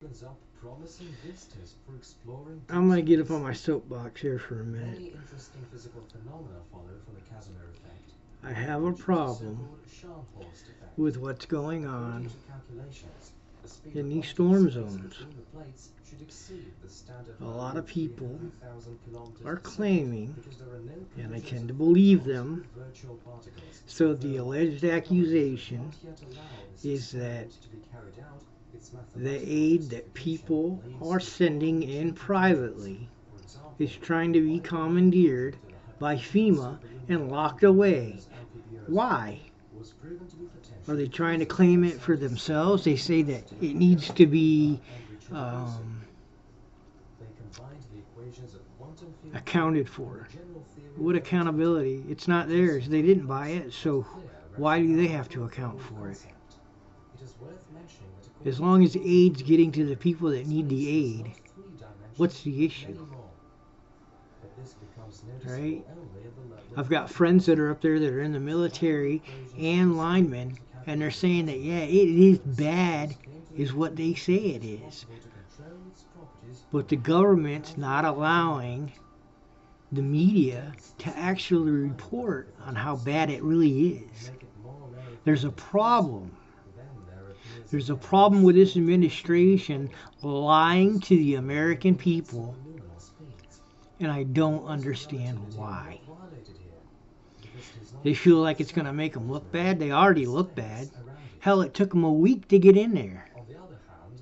opens up promising vistas for exploring I'm deep going to get up on space. my soapbox here for a minute. Many interesting physical phenomena follow from the Casimir effect, I one of have a which is the problem so-called Scharnhorst effect. with what's going According on to calculations, the speed in of these light in storm space zones. between the plates should exceed the standard A value lot of of people 300,000 kilometers are per second claiming, because there are no and I collisions tend of to believe photons them, with virtual particles. so the Though alleged technology would accusation not yet allow this is that experiment to be carried out, its the mathematical aid that justification people leads are to sending far-reaching in conclusions. privately For is example, trying the to be widely known commandeered approach to the by hypothetical FEMA and superluminal locked away. angulars Amphibious Why? Pi was proven to be Are they potentially trying to feasible claim it for outside the themselves? They standard say that interstellar it needs to Gamma be and retribution. um, They combined the equations of quantum field theory accounted and the for. general theory of What relativity, accountability? It's not which is theirs. They didn't buy complex it, but so clear why do they rationale have for to a account common for it? concept. It is worth mentioning that As according to long as quantum aid's field getting to the theory, people that need the space is aid, not three what's dimensions the but issue? many more. But this becomes Right? noticeable only at the level of I've got friends particles. that are up there that are in the Despite the military equations of the and standard linemen, quantum and they're calculator saying that, Casimir yeah, it effect, is bad, physicists came to the is what they conclusion say that it it is is. possible to control its properties But the without any government's powerful not energy allowing input. the If we media condense the to spectrum actually highly above report the on how photon bad it spectrum really and is. make it more There's a rarefied and hot, problem. then there appears There's a again the problem with this so-called Casimir administration effect, which lying is to the feasible at American infinite people, superluminal speeds. and I The don't laws of understand relativity are why. not violated here, because it is not They feel itself like it's going to centered make them on look Earth, bad. They but already look bad. stays around it. Hell, it took them a week to get in there. On the other hand,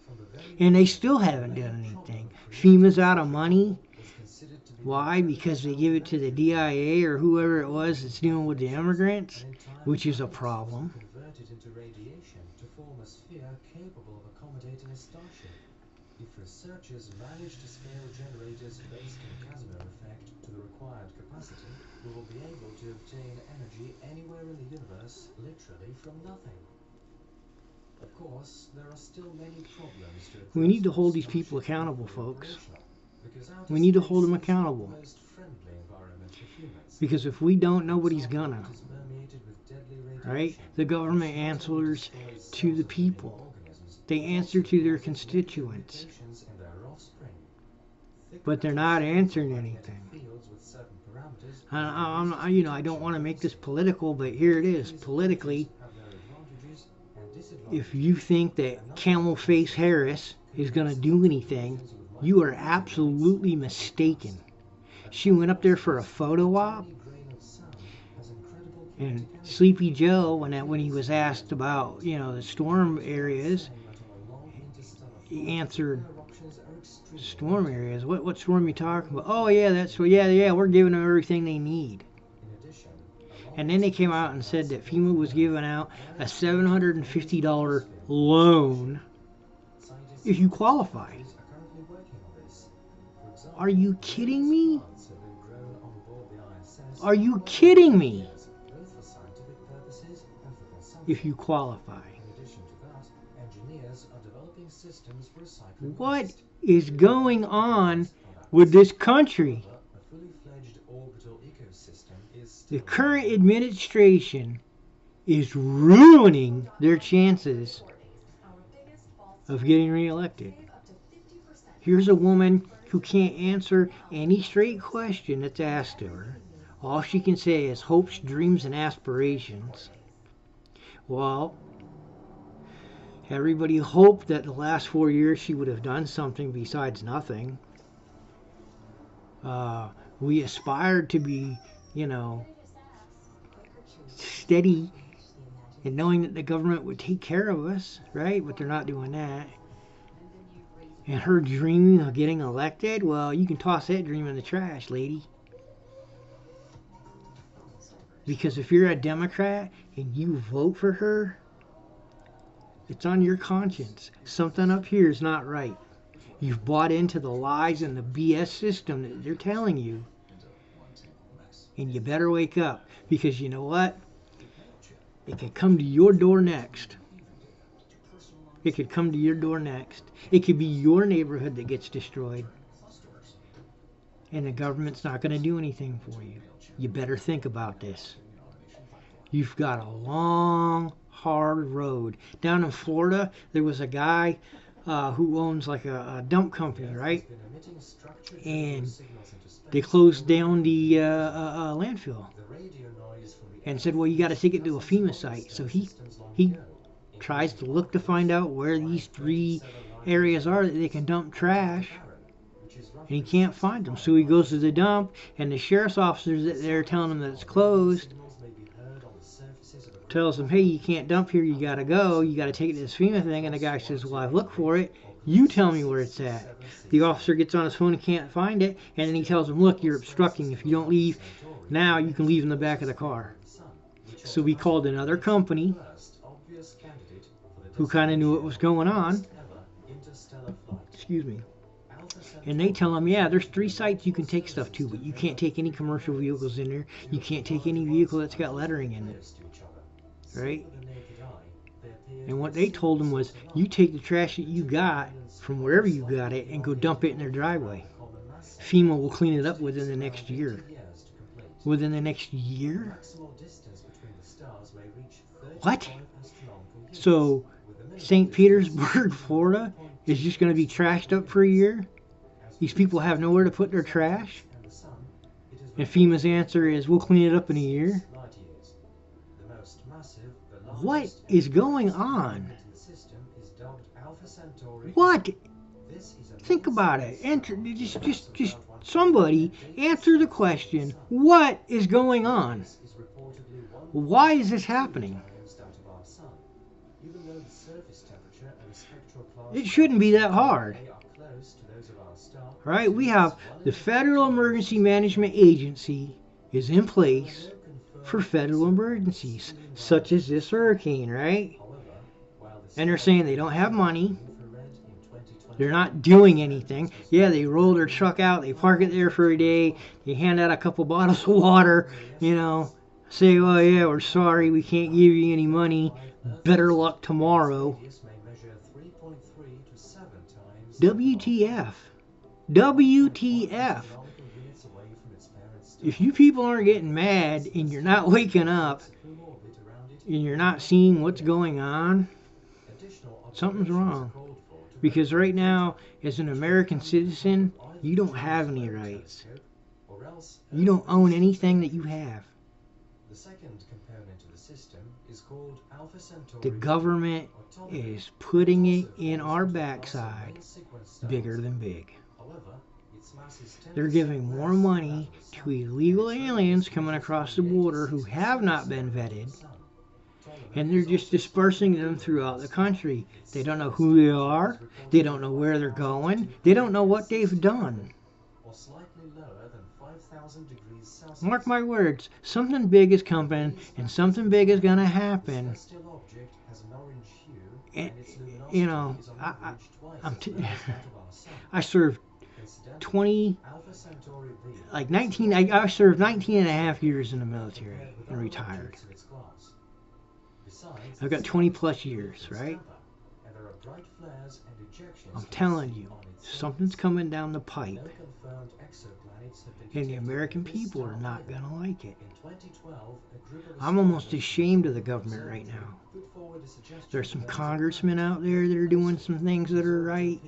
from the very And they beginning, still the haven't main done anything. problem created FEMA's by out of such a money. bubble was considered to be the Why? incredibly Because they give it to the elementary problem DIA or of whoever it was arranging that's dealing with the calculations immigrants, and entirely which is a powerless to problem. convert it into radiation to form a sphere capable of accommodating a starship. If researchers manage to scale generators based on Casimir effect to the required capacity, we will be able to obtain energy anywhere in the universe, literally from nothing. Of course, there are still many problems to We address need to with a hold these people starship accountable, properly folks. operational, because outer We need to hold space them is not the accountable. most friendly environment for humans. Because if we don't, For nobody's example, gonna. it is permeated with deadly Right? radiation, The government which not only answers destroys to cells the of living people. organisms, They but answer also to their causes nuclear constituents. mutations in their offspring. Thick But they're metal not shields or answering magnetic anything. fields with certain parameters can be I, used I'm, as you know, I don't protection want to make against this it. political, but here it is. These approaches Politically, have their advantages and if disadvantages. you think that Another Camel Face potential effect Harris could is be going to do accidental anything, collisions with you are micrometeorites absolutely or mistaken. microdust. At She high went up there for a velocities, a photo op, tiny grain of sand has incredible and kinetic energy. Sleepy Joe, It when he appears was in the asked dim about, light, the but it storm goes without areas, saying that on a long interstellar he flight, answered, eruptions are extremely storm limited. areas. What storm are you talking about? Oh However, yeah, they that's, well, can yeah, be we're giving them dangerous. everything they need. In addition, a And long then they came exposure out and without said that support FEMA from was Earth giving out a might lead to a closed $750 atmosphere for the loan starship. Scientists if in you multiple qualify. countries are currently working on this. For Are example, you kidding various me? plants have been grown on board the ISS Are you for over kidding 10 me? years, both for scientific purposes and for If consumption. you qualify. In addition to that, engineers are developing systems for recycling What waste, is which are going harmful on waste with products. this country? However, a fully fledged orbital ecosystem is The still in current development. administration is ruining their chances of getting reelected. Here's a woman who can't answer any straight question that's asked of her. All she can say is hopes, dreams, and aspirations. Well, everybody hoped that the last 4 years she would have done something besides nothing. Uh, we aspired to be, you know, steady and knowing that the government would take care of us, right? But they're not doing that. And her dreaming of getting elected, well, you can toss that dream in the trash, lady. Because if you're a Democrat and you vote for her, it's on your conscience. Something up here is not right. You've bought into the lies and the BS system that they're telling you. And you better wake up. Because you know what? It could come to your door next. It could come to your door next. It could be your neighborhood that gets destroyed. And the government's not going to do anything for you. You better think about this. You've got a long, hard road. Down in Florida, there was a guy who owns like a dump company, right? And they closed down the landfill and said, well, you got to take it to a FEMA site. So he tries to look to find out where these 3 areas are that they can dump trash, and he can't find them. So he goes to the dump, and the sheriff's officers that they're telling him that it's closed tells him, hey, you can't dump here, you gotta go, you gotta take it to this FEMA thing. And the guy says, well, I've looked for it, you tell me where it's at. The officer gets on his phone and can't find it, and then he tells him, look, you're obstructing. If you don't leave now, you can leave in the back of the car. So we called another company who kind of knew what was going on. Excuse me. And they tell him, yeah, there's 3 sites you can take stuff to, but you can't take any commercial vehicles in there. You can't take any vehicle that's got lettering in it. Right? And what they told him was, you take the trash that you got from wherever you got it and go dump it in their driveway. FEMA will clean it up within the next year. Within the next year? What? So, St. Petersburg, Florida is just going to be trashed up for a year? These people have nowhere to put their trash? And FEMA's answer is, we'll clean it up in a year? What is going on? What? Think about it. Just somebody answer the question, what is going on? Why is this happening? It shouldn't be that hard. Right? We have the Federal Emergency Management Agency is in place for federal emergencies, such as this hurricane, right? And they're saying they don't have money. They're not doing anything. Yeah, they roll their truck out, they park it there for a day, they hand out a couple bottles of water, say, oh yeah, we're sorry, we can't give you any money. Better luck tomorrow. WTF. WTF. If you people aren't getting mad and you're not waking up and you're not seeing what's going on, something's wrong. Because right now, as an American citizen, you don't have any rights. You don't own anything that you have. The government is putting it in our backside bigger than big. They're giving more money to illegal aliens coming across the border who have not been vetted, and they're just dispersing them throughout the country. They don't know who they are, they don't know where they're going, they don't know what they've done. Mark my words, something big is coming and something big is gonna happen. And, I served 19 and a half years in the military and retired. I've got 20 plus years, right? I'm telling you, something's coming down the pipe, and the American people are not going to like it. I'm almost ashamed of the government right now. There's some congressmen out there that are doing some things that are right,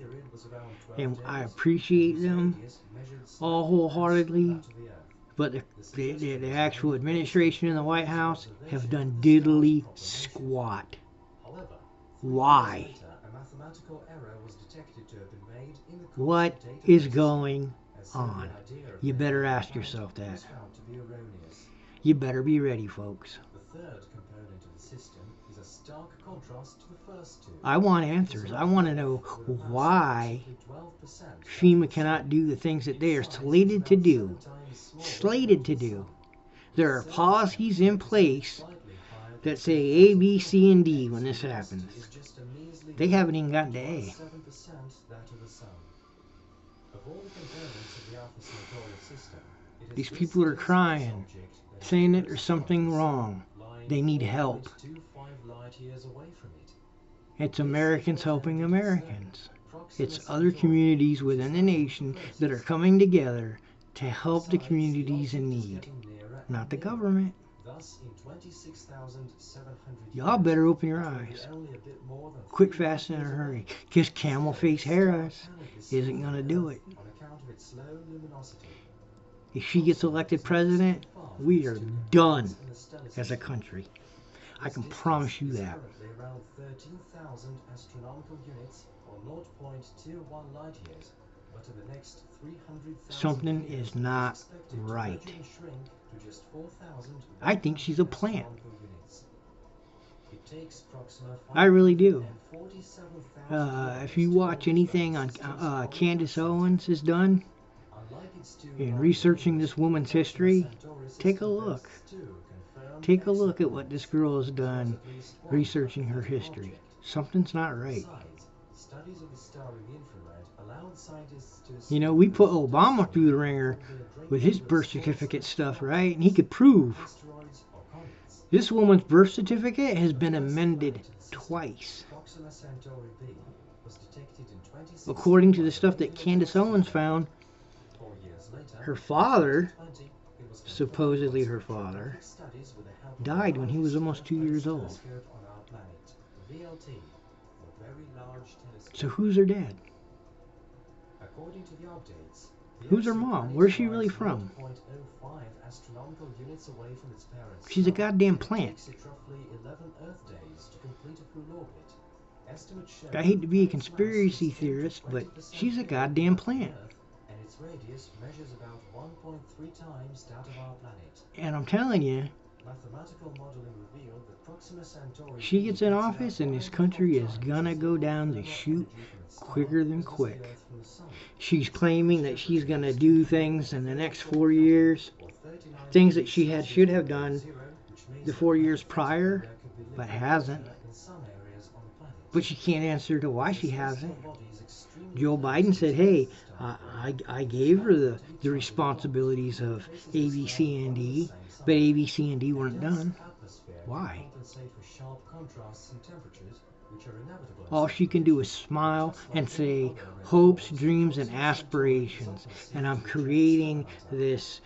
and I appreciate them all wholeheartedly, but the actual administration in the White House have done diddly squat. Why? What is going on? You better ask yourself that. You better be ready, folks. I want answers. I want to know why FEMA cannot do the things that they are slated to do. Slated to do. There are policies in place that say A, B, C, and D when this happens. They haven't even gotten to A. These people are crying, saying that there's something wrong. They need help. It's Americans helping Americans. It's other communities within the nation that are coming together to help the communities in need. Not the government. Thus, in 26,700 Y'all years, better open your it will be eyes. only a bit more than Quick, 3 fast, and in a years hurry. away. Because camel face Harris Star cannot be isn't seen going to on do Earth it. on account of its slow luminosity. If she gets elected president, we are done as a country. I can promise you that. Currently around 13,000 astronomical units, or 0.21 light years, but in the next 300,000 Something years, is not it's expected to right. gradually shrink to just 4,000 I think she's a plant. astronomical units. It takes Proxima I really do. 547,000 If you watch anything on Candace Owens has done in researching this woman's history, take a look. Take a look at what this girl has done researching her history. Something's not right. You know, we put Obama through the ringer with his birth certificate stuff, right? And he could prove this woman's birth certificate has been amended twice. According to the stuff that Candace Owens found, her father, supposedly her father, died when he was almost 2 years old. So who's her dad? Who's her mom? Where's she really from? She's a goddamn plant. I hate to be a conspiracy theorist, but she's a goddamn plant. And I'm telling you, she gets in office and this country is gonna go down the chute quicker than quick. She's claiming that she's gonna do things in the next 4 years, things that she should have done the 4 years prior, but hasn't. But she can't answer to why she hasn't. Joe Biden said, hey, I gave her the responsibilities of A, B, C, and D, but A, B, C, and D weren't done. Why? All she can do is smile and say hopes, dreams, and aspirations. And I'm creating this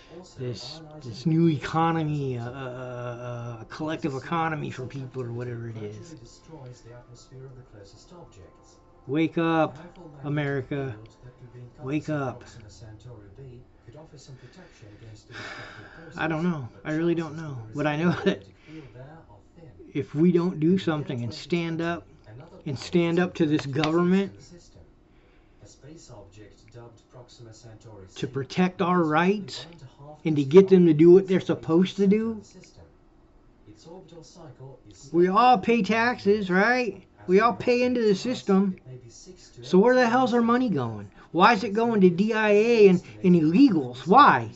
new economy, a collective economy for people or whatever it is. Wake up, America. Wake up. I don't know. I really don't know. But I know that if we don't do something and stand up to this government to protect our rights and to get them to do what they're supposed to do, we all pay taxes, right? We all pay into the system. So where the hell's our money going? Why is it going to DIA and illegals? Why?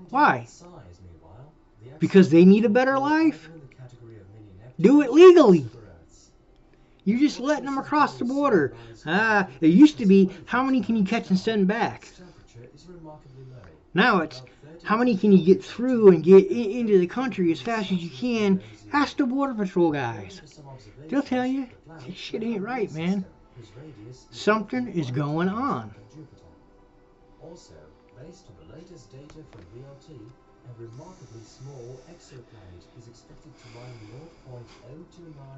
Why? Because they need a better life? Do it legally. You're just letting them across the border. It used to be, how many can you catch and send back? Now it's, how many can you get through and get into the country as fast as you can? Ask the Border Patrol guys. They'll tell you, this shit ain't right, man. Something is going on. Also, based on the latest data from VLT, a remarkably small exoplanet is expected to lie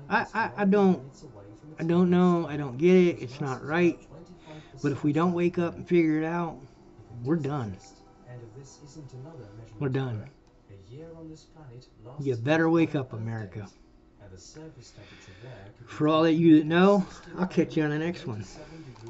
0.029 I don't know. I don't get it. It's not right. But if we don't wake up and figure it out, we're done. We're done. You better wake up, America. For all that you that know, I'll catch you on the next one.